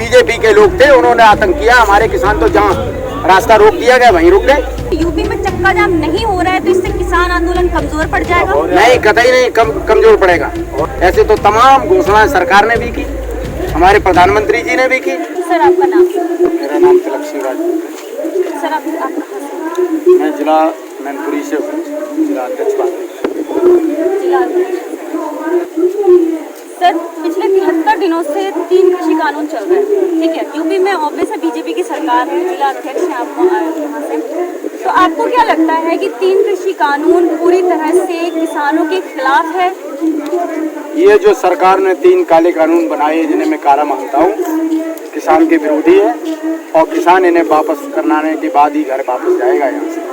BJP के लोग थे, उन्होंने आतंक किया। हमारे किसान तो जहाँ रास्ता रोक दिया गया वहीं रुक गए। यूपी में चक्का जाम नहीं हो रहा है तो इससे किसान आंदोलन कमजोर पड़ जाएगा? नहीं, कतई नहीं कमजोर पड़ेगा। ऐसे तो तमाम घोषणाएं सरकार ने भी की, हमारे प्रधानमंत्री जी ने भी की। सर आपका नाम? मेरा नाम तिलक सिंह राजपूत। सर आप मैं जिला मैनपुरी से हूँ, जिला अध्यक्ष सर पिछले 73 दिनों से 3 कृषि कानून चल रहे हैं, ठीक है। यूपी में ऑब्वियस है बीजेपी की सरकार है, जिला अध्यक्ष हैं आप यहाँ से, तो आपको क्या लगता है कि 3 कृषि कानून पूरी तरह से किसानों के खिलाफ है? ये जो सरकार ने 3 काले कानून बनाए, जिन्हें मैं काला मानता हूँ, किसान के विरोधी है और किसान इन्हें वापस करवाने के बाद ही घर वापस जाएगा यहाँ से।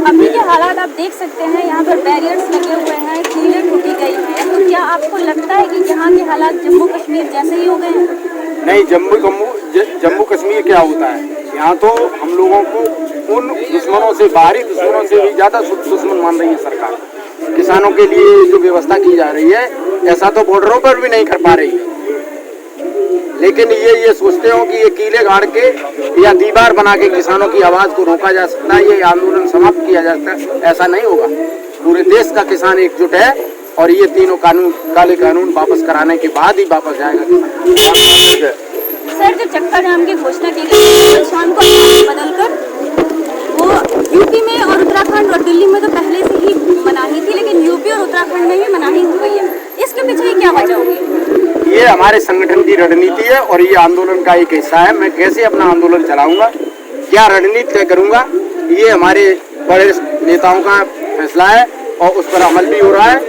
अभी के हालात आप देख सकते हैं, यहाँ पर बैरियर्स लगे हुए हैं, कीलें ठोकी गई हैं, तो क्या आपको लगता है कि यहाँ के हालात जम्मू कश्मीर जैसे ही हो गए हैं? नहीं, जम्मू कश्मीर क्या होता है, यहाँ तो हम लोगों को उन दुश्मनों से, बाहरी दुश्मनों से भी ज्यादा दुश्मन मान रही है सरकार। किसानों के लिए जो व्यवस्था की जा रही है, ऐसा तो बॉर्डरों पर भी नहीं कर पा रही है। लेकिन ये सोचते हो कि ये कीले गाड़ के या दीवार बना के किसानों की आवाज को रोका जा सकता है, ये आंदोलन समाप्त किया जा सकता है, ऐसा नहीं होगा। पूरे देश का किसान एकजुट है और ये तीनों कानून, काले कानून वापस कराने के बाद ही वापस जाएगा किसान। सर जो चक्का जाम की घोषणा की गई शाम को बदलकर वो यूपी में और उत्तराखंड और दिल्ली में तो पहले से ही मनाही थी, लेकिन यूपी और उत्तराखंड में भी मनाही हो गई है, इसके पीछे क्या वजह होगी? ये हमारे संगठन की रणनीति है और ये आंदोलन का एक हिस्सा है। मैं कैसे अपना आंदोलन चलाऊंगा, क्या रणनीति तय करूंगा, ये हमारे बड़े नेताओं का फैसला है और उस पर अमल भी हो रहा है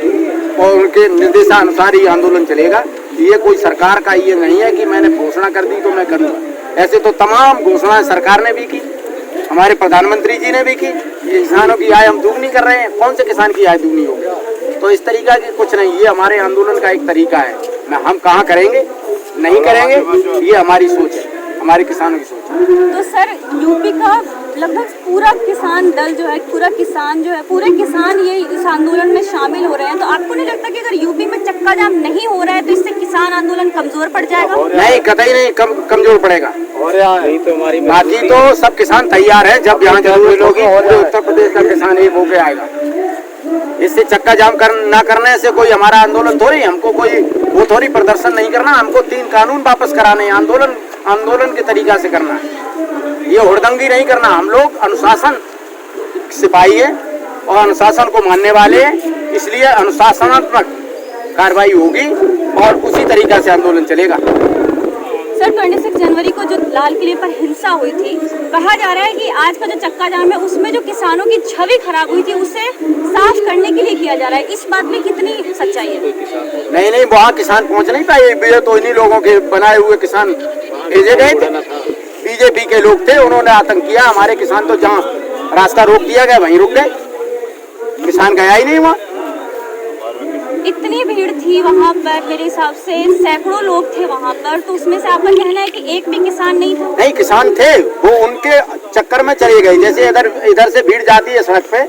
और उनके निर्देशानुसार ये आंदोलन चलेगा। ये कोई सरकार का ये नहीं है कि मैंने घोषणा कर दी तो मैं करूँगा। ऐसे तो तमाम घोषणाएं सरकार ने भी की, हमारे प्रधानमंत्री जी ने भी की। ये किसानों की आय हम दुगनी कर रहे हैं, कौन से किसान की आय दुगनी होगी? तो इस तरीका की कुछ नहीं, ये हमारे आंदोलन का एक तरीका है। हम कहाँ करेंगे, नहीं करेंगे, ये हमारी सोच है, हमारे किसानों की सोच है। तो सर यूपी का लगभग पूरा किसान दल जो है, पूरे किसान ये इस आंदोलन में शामिल हो रहे हैं, तो आपको नहीं लगता कि अगर यूपी में चक्का जाम नहीं हो रहा है तो इससे किसान आंदोलन कमजोर पड़ जाएगा? नहीं, कतई नहीं कमजोर पड़ेगा। बाकी तो सब किसान तैयार है, जब यहाँ जरूरी होगी उत्तर प्रदेश का किसान एक होके आएगा। इससे चक्का जाम ना करने से कोई हमारा आंदोलन थोड़ी, हमको कोई वो थोड़ी प्रदर्शन नहीं करना, हमको 3 कानून वापस कराने, आंदोलन के तरीका से करना है। ये हुड़दंगी नहीं करना। हम लोग अनुशासन सिपाही है और अनुशासन को मानने वाले हैं, इसलिए अनुशासनात्मक कार्रवाई होगी और उसी तरीका से आंदोलन चलेगा। सर 26 जनवरी को जो लाल किले पर हिंसा हुई थी, कहा जा रहा है कि आज का जो चक्का जाम है उसमें जो किसानों की छवि खराब हुई थी उसे साफ करने के लिए किया जा रहा है, इस बात में कितनी सच्चाई है? नहीं, वहाँ किसान पहुँच नहीं पाए, तो इन्हीं लोगों के बनाए हुए किसान भेजे गए थे। बीजेपी के लोग थे, उन्होंने आतंक किया। हमारे किसान तो जहाँ रास्ता रोक दिया गया वहीं रुक गए, किसान गया ही नहीं वहाँ। इतनी भीड़ थी वहाँ पर, मेरे हिसाब से सैकड़ों लोग थे वहाँ पर, तो उसमें से आपका कहना है कि एक भी किसान नहीं था? नहीं, किसान थे, वो उनके चक्कर में चले गए। जैसे इधर से भीड़ जाती है सड़क पे,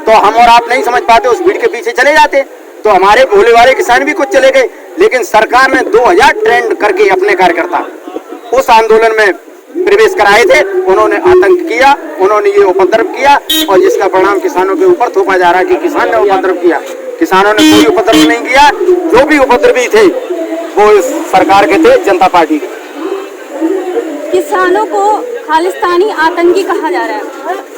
तो हम और आप नहीं समझ पाते, उस भीड़ के पीछे चले जाते, तो हमारे भोले वाले किसान भी कुछ चले गए। लेकिन सरकार ने 2000 ट्रेंड करके अपने कार्यकर्ता उस आंदोलन में प्रवेश कराए थे, उन्होंने आतंक किया, उन्होंने ये उपद्रव किया और जिसका परिणाम किसानों के ऊपर थोपा जा रहा है कि किसान ने उपद्रव किया। किसानों ने कोई उपद्रव नहीं किया, जो भी उपद्रवी थे वो सरकार के थे, जनता पार्टी के। किसानों को खालिस्तानी आतंकी कहा जा रहा है,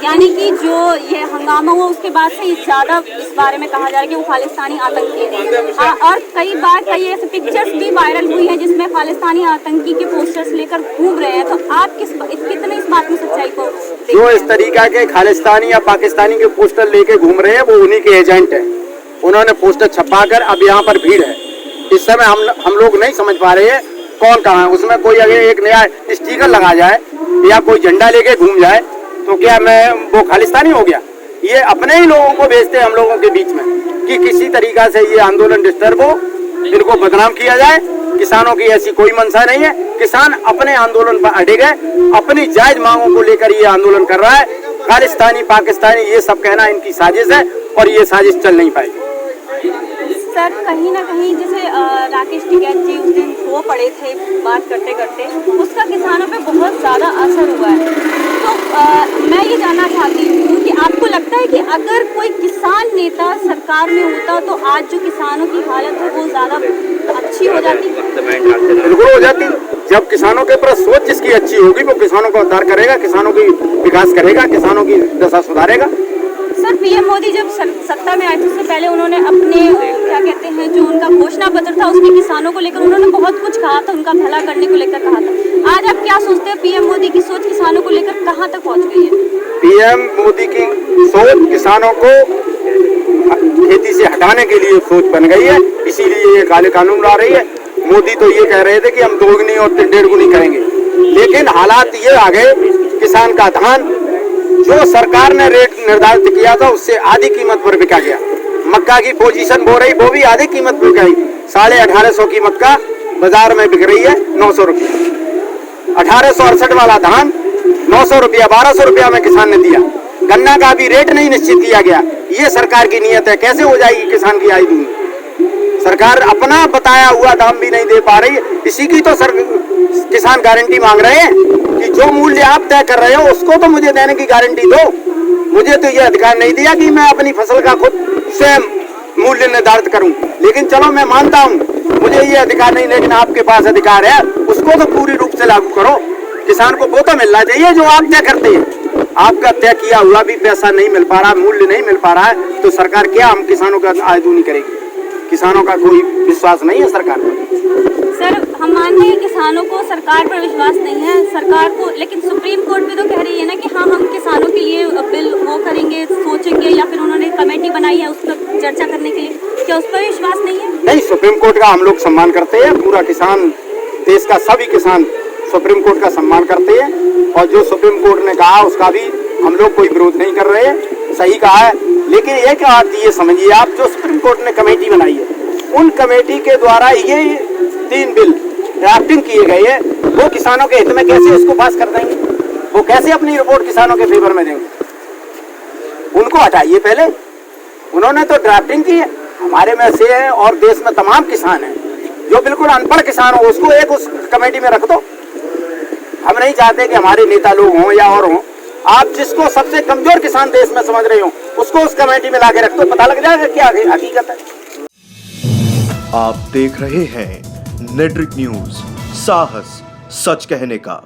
यानी कि जो ये हंगामा हुआ उसके बाद से ज्यादा इस बारे में कहा जा रहा है कि वो खालिस्तानी आतंकी है। और कई बार कई ऐसे पिक्चर्स भी वायरल हुई हैं जिसमें खालिस्तानी आतंकी के पोस्टर्स लेकर घूम रहे हैं, तो आप कितने इस बात में सच्चाई को? जो इस तरीका के खालिस्तानी या पाकिस्तानी के पोस्टर लेके घूम रहे हैं वो उन्हीं के एजेंट है, उन्होंने पोस्टर छपाकर अब यहाँ पर भीड़ है। इस समय हम लोग नहीं समझ पा रहे हैं कौन कहाँ है। उसमें कोई अगर एक नया स्टिकर लगा जाए या कोई झंडा लेके घूम जाए तो क्या वो खालिस्तानी हो गया? ये अपने ही लोगों को भेजते हैं हम लोगों के बीच में कि किसी तरीका से ये आंदोलन डिस्टर्ब हो, इनको बदनाम किया जाए। किसानों की ऐसी कोई मंशा नहीं है, किसान अपने आंदोलन पर अड़े गए, अपनी जायज मांगों को लेकर ये आंदोलन कर रहा है। खालिस्तानी पाकिस्तानी ये सब कहना इनकी साजिश है और ये साजिश चल नहीं पाएगी। सर कहीं ना कहीं जैसे राकेश टिकैत जी उस दिन रो पड़े थे बात करते करते, उसका किसानों पे बहुत ज़्यादा असर हुआ है। तो मैं ये जानना चाहती हूँ कि आपको लगता है कि अगर कोई किसान नेता सरकार में होता तो आज जो किसानों की हालत है वो ज़्यादा अच्छी हो जाती? बिल्कुल हो जाती। जब किसानों के प्रति सोच जिसकी अच्छी होगी वो किसानों का उद्धार करेगा, किसानों की विकास करेगा, किसानों की दशा सुधारेगा। सर, पीएम मोदी जब सत्ता में आए थे उससे पहले उन्होंने अपने क्या कहते हैं जो उनका घोषणा पत्र था उसमें किसानों को लेकर उन्होंने बहुत कुछ कहा था, उनका भला करने को लेकर कहा था। आज आप क्या सोचते हैं पीएम मोदी की सोच किसानों को लेकर कहाँ तक पहुँच गई है? पीएम मोदी की सोच किसानों को खेती से हटाने के लिए सोच बन गई है, इसीलिए ये काले कानून ला रही है। मोदी तो ये कह रहे थे कि हम दोगुनी और डेढ़ गुनी करेंगे, लेकिन हालात ये आ गए किसान का धान जो सरकार ने रेट निर्धारित किया था उससे आधी कीमत पर बिका गया। मक्का की पोजीशन हो रही वो भी आधी कीमत पर बिकाई, 1850 कीमत का बाजार में बिक रही है 900 रुपया। 1868 वाला धान 900 रुपया 1200 रुपया में किसान ने दिया। गन्ना का भी रेट नहीं निश्चित किया गया। ये सरकार की नीयत है, कैसे हो जाएगी किसान की आय दूनी? सरकार अपना बताया हुआ दाम भी नहीं दे पा रही, इसी की तो किसान गारंटी मांग रहे हैं कि जो मूल्य आप तय कर रहे हो उसको तो मुझे देने की गारंटी दो। मुझे तो ये अधिकार नहीं दिया कि मैं अपनी फसल का खुद स्वयं मूल्य निर्धारित करूं, लेकिन चलो मैं मानता हूं मुझे ये अधिकार नहीं, लेकिन आपके पास अधिकार है, उसको तो पूरी रूप से लागू करो। किसान को वो तो मिलना चाहिए जो आप तय करते हैं। आपका तय किया हुआ भी पैसा नहीं मिल पा रहा, मूल्य नहीं मिल पा रहा है, तो सरकार क्या हम किसानों का आय दूनी करेगी? किसानों का कोई विश्वास नहीं है सरकार पर। सर, हम मानते हैं किसानों को सरकार पर विश्वास नहीं है सरकार को, लेकिन सुप्रीम कोर्ट भी तो कह रही है ना कि हाँ हम किसानों के लिए बिल वो करेंगे, सोचेंगे, या फिर उन्होंने कमेटी बनाई है उस पर चर्चा करने के लिए, क्या उस पर विश्वास नहीं है? नहीं, सुप्रीम कोर्ट का हम लोग सम्मान करते हैं। पूरा किसान, देश का सभी किसान सुप्रीम कोर्ट का सम्मान करते हैं, और जो सुप्रीम कोर्ट ने कहा उसका भी हम लोग कोई विरोध नहीं कर रहे हैं, सही कहा है। लेकिन एक बात ये समझिए आप, जो सुप्रीम कोर्ट ने कमेटी बनाई है उन कमेटी के द्वारा ये 3 बिल ड्राफ्टिंग किए गए हैं, वो किसानों के हित में कैसे इसको पास कर देंगे? वो कैसे अपनी रिपोर्ट किसानों के फेवर में देंगे? उनको हटाइए पहले। उन्होंने तो ड्राफ्टिंग की है, हमारे में से है और देश में तमाम किसान हैं जो बिल्कुल अनपढ़ किसान हो, उसको एक उस कमेटी में रख दो। हम नहीं चाहते कि हमारे नेता लोग हों या और हों, आप जिसको सबसे कमजोर किसान देश में समझ रहे हो उसको उस कमेटी में लाके रख दो, पता लग जाएगा क्या हकीकत है। आप देख रहे हैं नेट्रिक न्यूज, साहस सच कहने का।